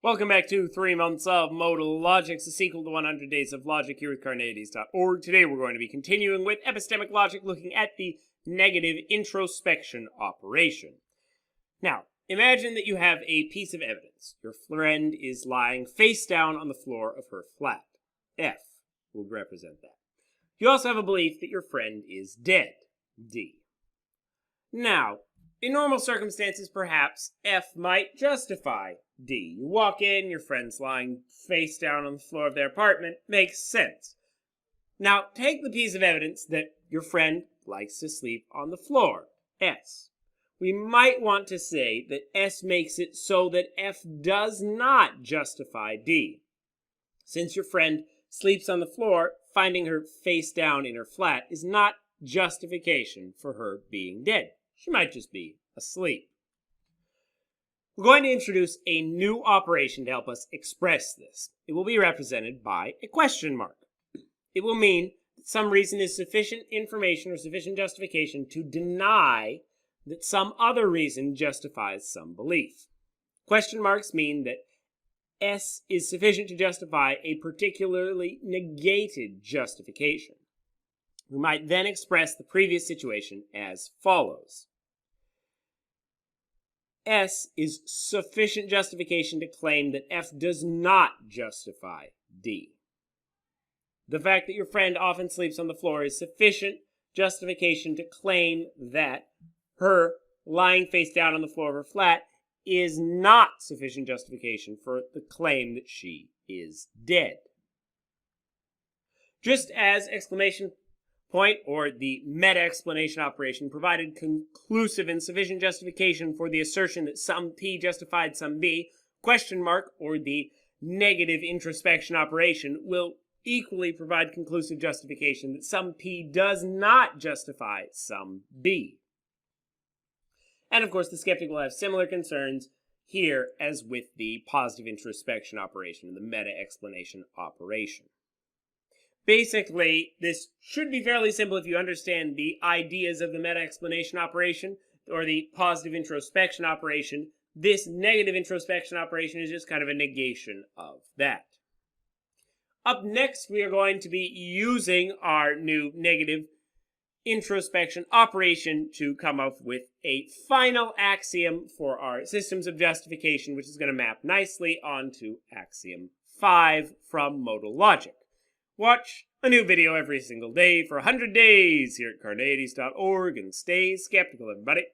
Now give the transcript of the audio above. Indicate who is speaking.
Speaker 1: Welcome back to 3 months of Modal Logic, the sequel to 100 Days of Logic here with Carneades.org. Today we're going to be continuing with epistemic logic, looking at the negative introspection operation. Now, imagine that you have a piece of evidence. Your friend is lying face down on the floor of her flat. F will represent that. You also have a belief that your friend is dead. D. Now, in normal circumstances, perhaps F might justify D. You walk in, your friend's lying face down on the floor of their apartment. Makes sense. Now, take the piece of evidence that your friend likes to sleep on the floor. S. We might want to say that S makes it so that F does not justify D. Since your friend sleeps on the floor, finding her face down in her flat is not justification for her being dead. She might just be asleep. We're going to introduce a new operation to help us express this. It will be represented by a question mark. It will mean that some reason is sufficient information or sufficient justification to deny that some other reason justifies some belief. Question marks mean that S is sufficient to justify a particularly negated justification. We might then express the previous situation as follows. S is sufficient justification to claim that F does not justify D. The fact that your friend often sleeps on the floor is sufficient justification to claim that her lying face down on the floor of her flat is not sufficient justification for the claim that she is dead. Just as exclamation point or the meta-explanation operation provided conclusive and sufficient justification for the assertion that some P justified some B, question mark or the negative introspection operation will equally provide conclusive justification that some P does not justify some B. And of course, the skeptic will have similar concerns here as with the positive introspection operation, the meta-explanation operation. Basically, this should be fairly simple if you understand the ideas of the meta-explanation operation or the positive introspection operation. This negative introspection operation is just kind of a negation of that. Up next, we are going to be using our new negative introspection operation to come up with a final axiom for our systems of justification, which is going to map nicely onto axiom 5 from modal logic. Watch a new video every single day for 100 days here at Carneades.org and stay skeptical, everybody.